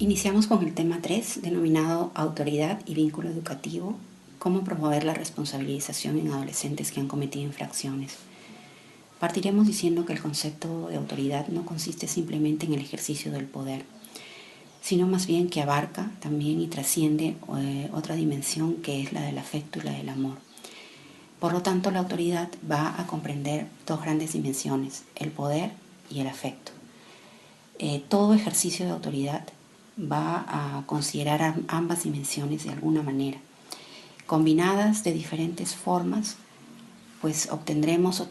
Iniciamos con el tema 3, denominado Autoridad y Vínculo Educativo, cómo promover la responsabilización en adolescentes que han cometido infracciones. Partiremos diciendo que el concepto de autoridad no consiste simplemente en el ejercicio del poder, sino más bien que abarca también y trasciende otra dimensión que es la del afecto y la del amor. Por lo tanto, la autoridad va a comprender dos grandes dimensiones, el poder y el afecto. Todo ejercicio de autoridad va a considerar ambas dimensiones de alguna manera. Combinadas de diferentes formas, pues tendremos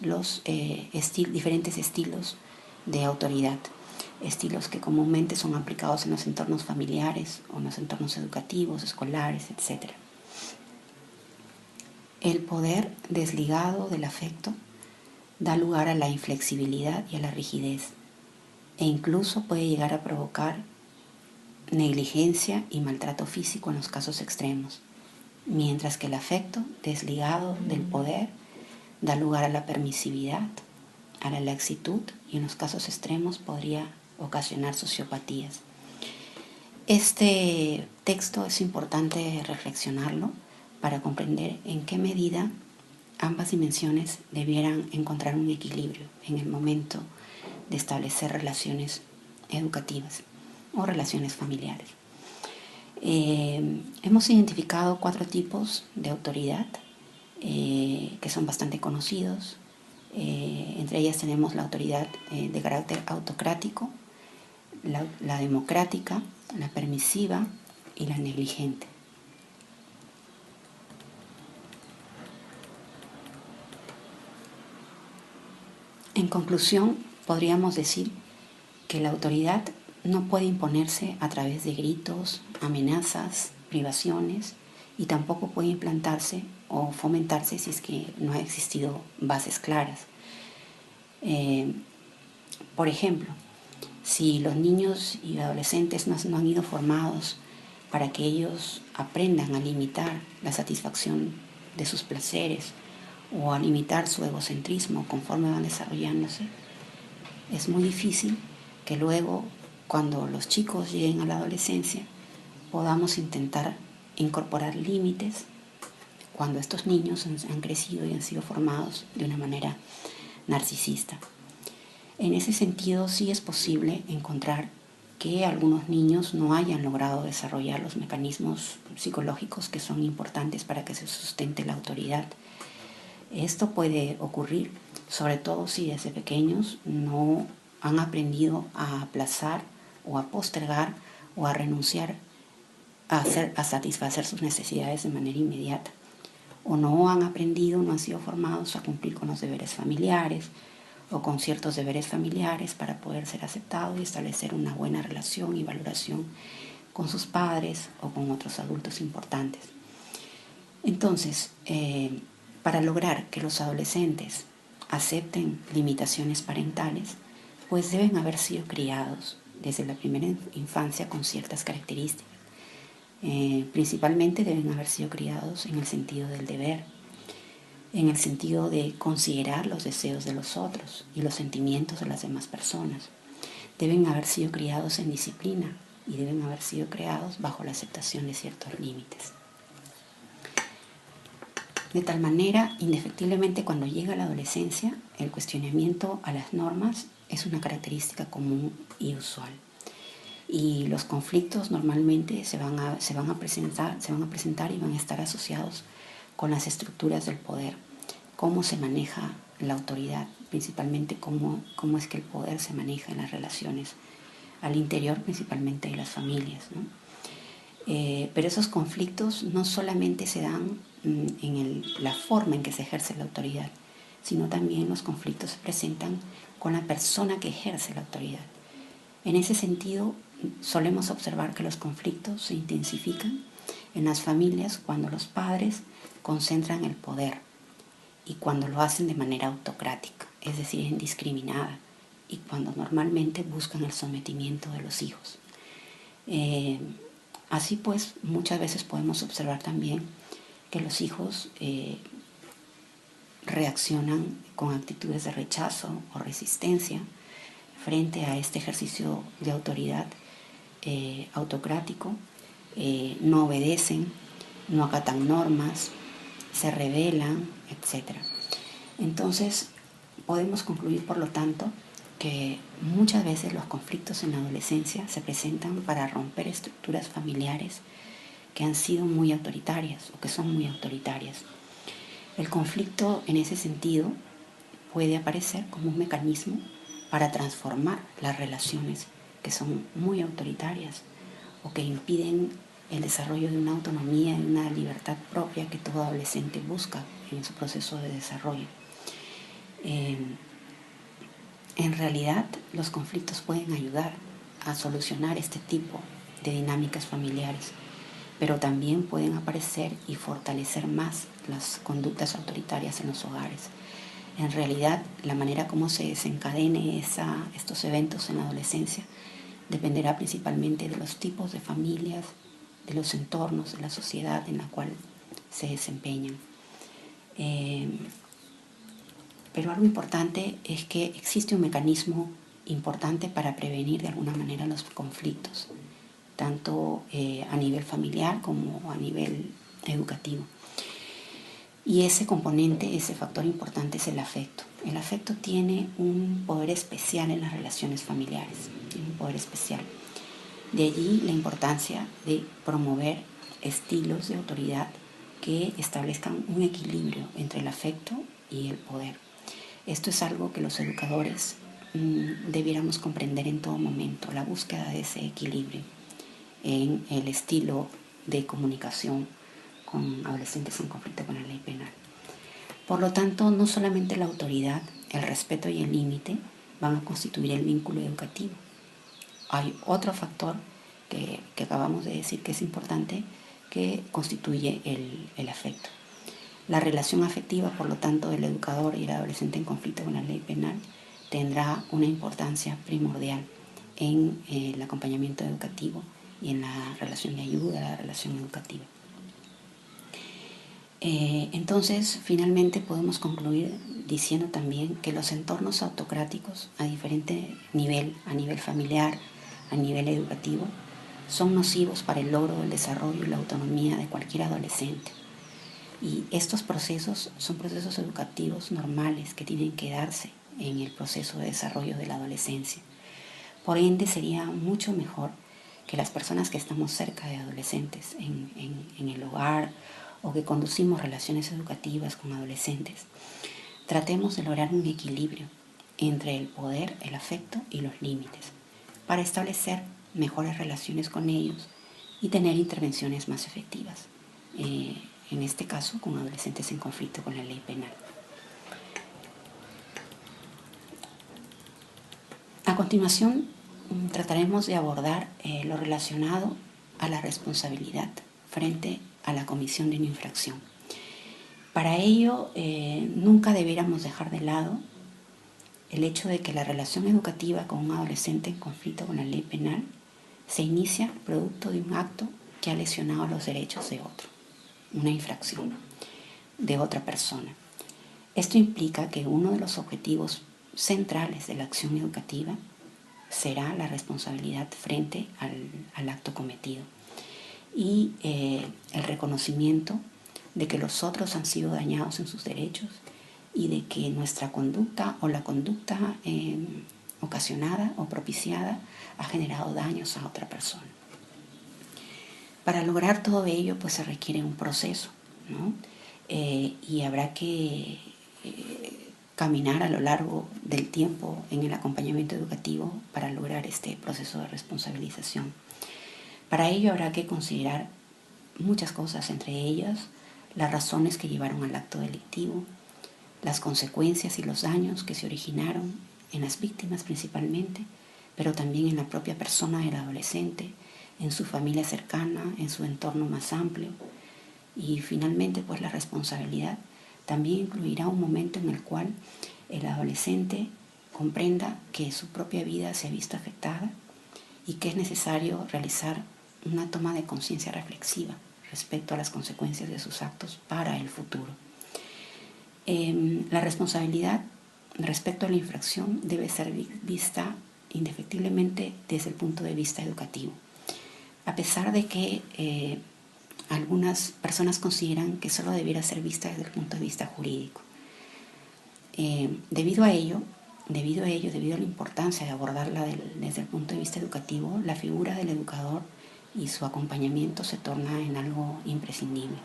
los diferentes estilos de autoridad. Estilos que comúnmente son aplicados en los entornos familiares o en los entornos educativos, escolares, etc. El poder desligado del afecto da lugar a la inflexibilidad y a la rigidez, e incluso puede llegar a provocar negligencia y maltrato físico en los casos extremos, mientras que el afecto desligado del poder da lugar a la permisividad, a la laxitud y en los casos extremos podría ocasionar sociopatías. Este texto es importante reflexionarlo para comprender en qué medida ambas dimensiones debieran encontrar un equilibrio en el momento de establecer relaciones educativas o relaciones familiares. Hemos identificado 4 tipos de autoridad que son bastante conocidos. Entre ellas tenemos la autoridad de carácter autocrático, la democrática, la permisiva y la negligente. En conclusión, podríamos decir que la autoridad no puede imponerse a través de gritos, amenazas, privaciones, y tampoco puede implantarse o fomentarse si es que no ha existido bases claras. Por ejemplo, si los niños y adolescentes no han ido formados para que ellos aprendan a limitar la satisfacción de sus placeres o a limitar su egocentrismo conforme van desarrollándose, es muy difícil que luego, cuando los chicos lleguen a la adolescencia, podamos intentar incorporar límites cuando estos niños han crecido y han sido formados de una manera narcisista. En ese sentido, sí es posible encontrar que algunos niños no hayan logrado desarrollar los mecanismos psicológicos que son importantes para que se sustente la autoridad. Esto puede ocurrir, sobre todo si desde pequeños no han aprendido a aplazar o a postergar o a renunciar a satisfacer sus necesidades de manera inmediata, o no han aprendido, no han sido formados a cumplir con los deberes familiares o con ciertos deberes familiares para poder ser aceptados y establecer una buena relación y valoración con sus padres o con otros adultos importantes. Entonces, para lograr que los adolescentes acepten limitaciones parentales, pues deben haber sido criados desde la primera infancia con ciertas características. Principalmente deben haber sido criados en el sentido del deber, en el sentido de considerar los deseos de los otros y los sentimientos de las demás personas. Deben haber sido criados en disciplina y deben haber sido creados bajo la aceptación de ciertos límites. De tal manera, indefectiblemente, cuando llega la adolescencia, el cuestionamiento a las normas es una característica común y usual. Y los conflictos normalmente se van a presentar y van a estar asociados con las estructuras del poder, cómo se maneja la autoridad, principalmente cómo es que el poder se maneja en las relaciones al interior, principalmente de las familias, ¿no? Pero esos conflictos no solamente se dan en la forma en que se ejerce la autoridad, sino también los conflictos se presentan con la persona que ejerce la autoridad. En ese sentido, solemos observar que los conflictos se intensifican en las familias cuando los padres concentran el poder y cuando lo hacen de manera autocrática, es decir, indiscriminada, y cuando normalmente buscan el sometimiento de los hijos. Así pues, muchas veces podemos observar también que los hijos reaccionan con actitudes de rechazo o resistencia frente a este ejercicio de autoridad autocrático, no obedecen, no acatan normas, se rebelan, etc. Entonces, podemos concluir, por lo tanto, que muchas veces los conflictos en la adolescencia se presentan para romper estructuras familiares que han sido muy autoritarias o que son muy autoritarias. El conflicto, en ese sentido, puede aparecer como un mecanismo para transformar las relaciones que son muy autoritarias o que impiden el desarrollo de una autonomía y una libertad propia que todo adolescente busca en su proceso de desarrollo. En realidad, los conflictos pueden ayudar a solucionar este tipo de dinámicas familiares, pero también pueden aparecer y fortalecer más las conductas autoritarias en los hogares. En realidad, la manera como se desencadene estos eventos en la adolescencia dependerá principalmente de los tipos de familias, de los entornos, de la sociedad en la cual se desempeñan. Pero algo importante es que existe un mecanismo importante para prevenir de alguna manera los conflictos, tanto a nivel familiar como a nivel educativo. Y ese componente, ese factor importante es el afecto. El afecto tiene un poder especial en las relaciones familiares, tiene un poder especial. De allí la importancia de promover estilos de autoridad que establezcan un equilibrio entre el afecto y el poder. Esto es algo que los educadores debiéramos comprender en todo momento, la búsqueda de ese equilibrio en el estilo de comunicación con adolescentes en conflicto con la ley penal. Por lo tanto, no solamente la autoridad, el respeto y el límite van a constituir el vínculo educativo. Hay otro factor que acabamos de decir que es importante, que constituye el afecto. La relación afectiva, por lo tanto, del educador y el adolescente en conflicto con la ley penal tendrá una importancia primordial en el acompañamiento educativo y en la relación de ayuda, la relación educativa. Entonces, finalmente podemos concluir diciendo también que los entornos autocráticos a diferente nivel, a nivel familiar, a nivel educativo, son nocivos para el logro del desarrollo y la autonomía de cualquier adolescente. Y estos procesos son procesos educativos normales que tienen que darse en el proceso de desarrollo de la adolescencia. Por ende, sería mucho mejor que las personas que estamos cerca de adolescentes en el hogar o que conducimos relaciones educativas con adolescentes, tratemos de lograr un equilibrio entre el poder, el afecto y los límites para establecer mejores relaciones con ellos y tener intervenciones más efectivas, en este caso con adolescentes en conflicto con la ley penal. A continuación, trataremos de abordar lo relacionado a la responsabilidad frente a la comisión de una infracción. Para ello, nunca debiéramos dejar de lado el hecho de que la relación educativa con un adolescente en conflicto con la ley penal se inicia producto de un acto que ha lesionado los derechos de otro, una infracción de otra persona. Esto implica que uno de los objetivos centrales de la acción educativa será la responsabilidad frente al acto cometido y el reconocimiento de que los otros han sido dañados en sus derechos y de que nuestra conducta o la conducta ocasionada o propiciada ha generado daños a otra persona. Para lograr todo ello, pues se requiere un proceso, ¿no? Y habrá que caminar a lo largo del tiempo en el acompañamiento educativo para lograr este proceso de responsabilización. Para ello habrá que considerar muchas cosas, entre ellas las razones que llevaron al acto delictivo, las consecuencias y los daños que se originaron en las víctimas principalmente, pero también en la propia persona del adolescente, en su familia cercana, en su entorno más amplio. Y finalmente, pues la responsabilidad también incluirá un momento en el cual el adolescente comprenda que su propia vida se ha visto afectada y que es necesario realizar una toma de conciencia reflexiva respecto a las consecuencias de sus actos para el futuro. La responsabilidad respecto a la infracción debe ser vista indefectiblemente desde el punto de vista educativo. a pesar de que algunas personas consideran que solo debiera ser vista desde el punto de vista jurídico. Debido a ello, debido a la importancia de abordarla desde el punto de vista educativo, la figura del educador y su acompañamiento se torna en algo imprescindible.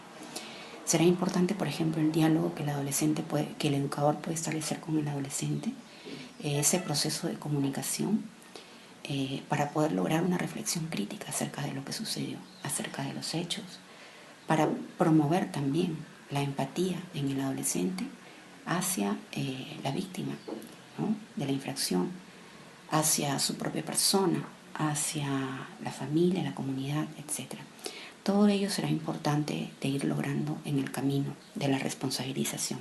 Será importante, por ejemplo, el diálogo que el educador puede establecer con el adolescente, ese proceso de comunicación, para poder lograr una reflexión crítica acerca de lo que sucedió, acerca de los hechos, para promover también la empatía en el adolescente hacia la víctima, ¿no?, de la infracción, hacia su propia persona, hacia la familia, la comunidad, etc. Todo ello será importante de ir logrando en el camino de la responsabilización.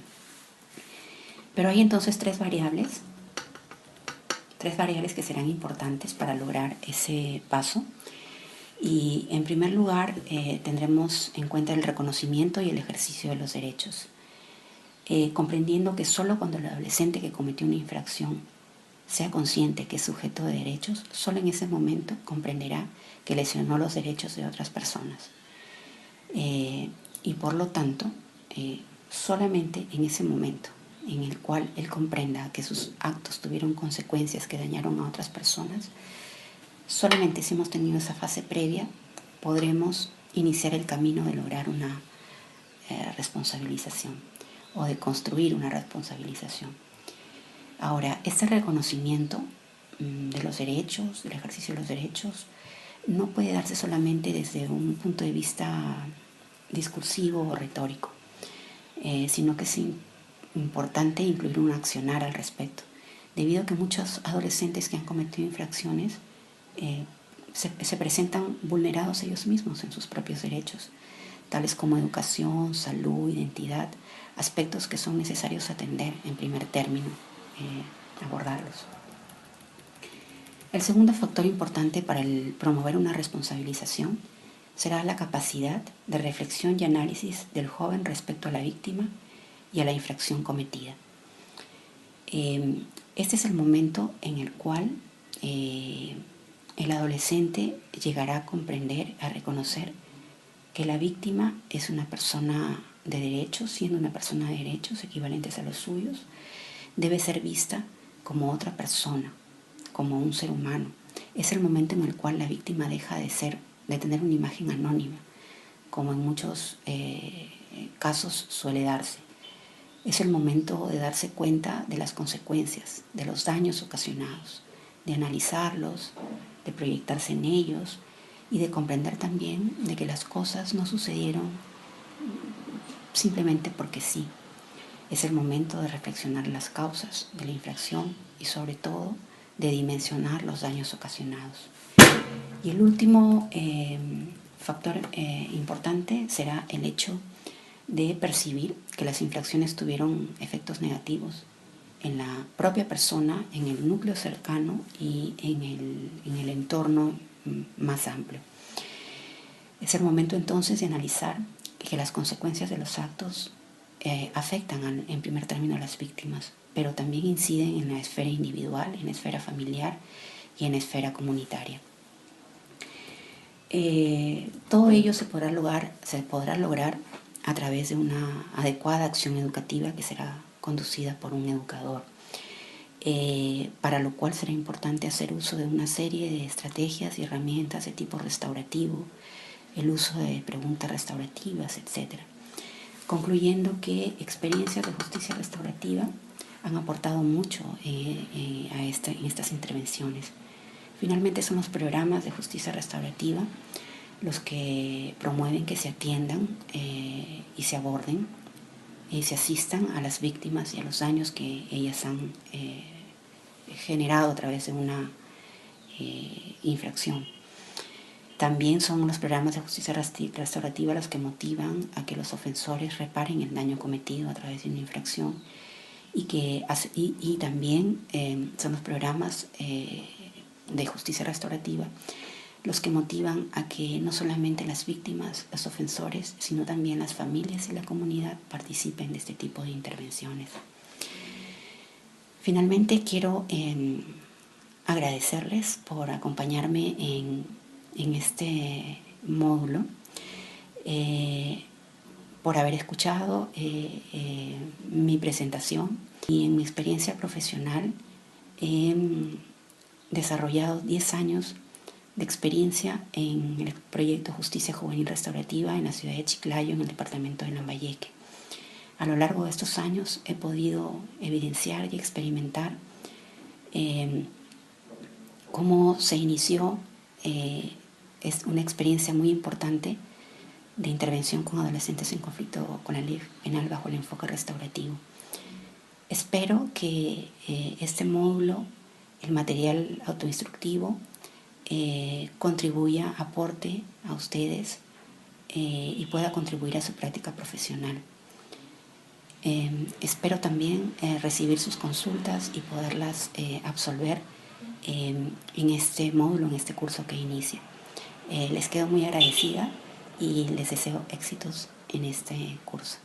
Pero hay entonces tres variables que serán importantes para lograr ese paso. Y en primer lugar tendremos en cuenta el reconocimiento y el ejercicio de los derechos, comprendiendo que solo cuando el adolescente que cometió una infracción sea consciente que es sujeto de derechos, solo en ese momento comprenderá que lesionó los derechos de otras personas. Y por lo tanto, solamente en ese momento en el cual él comprenda que sus actos tuvieron consecuencias que dañaron a otras personas, solamente si hemos tenido esa fase previa podremos iniciar el camino de lograr una responsabilización o de construir una responsabilización. Ahora, este reconocimiento de los derechos, del ejercicio de los derechos, no puede darse solamente desde un punto de vista discursivo o retórico, sino que es importante incluir un accionar al respecto, debido a que muchos adolescentes que han cometido infracciones se presentan vulnerados ellos mismos en sus propios derechos, tales como educación, salud, identidad, aspectos que son necesarios atender en primer término, abordarlos. El segundo factor importante para promover una responsabilización será la capacidad de reflexión y análisis del joven respecto a la víctima y a la infracción cometida. Este es el momento en el cual el adolescente llegará a comprender, a reconocer que la víctima es una persona de derechos, siendo una persona de derechos equivalentes a los suyos, debe ser vista como otra persona, como un ser humano. Es el momento en el cual la víctima deja de tener una imagen anónima, como en muchos casos suele darse. Es el momento de darse cuenta de las consecuencias, de los daños ocasionados, de analizarlos, de proyectarse en ellos y de comprender también de que las cosas no sucedieron simplemente porque sí. Es el momento de reflexionar las causas de la infracción y sobre todo de dimensionar los daños ocasionados. Y el último factor importante será el hecho de percibir que las infracciones tuvieron efectos negativos en la propia persona, en el núcleo cercano y en el entorno más amplio. Es el momento entonces de analizar que las consecuencias de los actos afectan en primer término a las víctimas, pero también inciden en la esfera individual, en la esfera familiar y en la esfera comunitaria. Todo ello se podrá lograr a través de una adecuada acción educativa que será conducida por un educador, para lo cual será importante hacer uso de una serie de estrategias y herramientas de tipo restaurativo, el uso de preguntas restaurativas, etc. Concluyendo que experiencias de justicia restaurativa han aportado mucho en estas intervenciones. Finalmente son los programas de justicia restaurativa los que promueven que se atiendan y se aborden y se asistan a las víctimas y a los daños que ellas han generado a través de una infracción. También son los programas de justicia restaurativa los que motivan a que los ofensores reparen el daño cometido a través de una infracción y también son los programas de justicia restaurativa los que motivan a que no solamente las víctimas, los ofensores, sino también las familias y la comunidad participen de este tipo de intervenciones. Finalmente quiero agradecerles por acompañarme en en este módulo, por haber escuchado mi presentación. Y en mi experiencia profesional he desarrollado 10 años de experiencia en el proyecto Justicia Juvenil Restaurativa en la ciudad de Chiclayo, en el departamento de Lambayeque. A lo largo de estos años he podido evidenciar y experimentar cómo se inició. Es una experiencia muy importante de intervención con adolescentes en conflicto con la ley penal bajo el enfoque restaurativo. Espero que este módulo, el material autoinstructivo, contribuya, aporte a ustedes y pueda contribuir a su práctica profesional. Espero también recibir sus consultas y poderlas absolver en este módulo, en este curso que inicia. Les quedo muy agradecida y les deseo éxitos en este curso.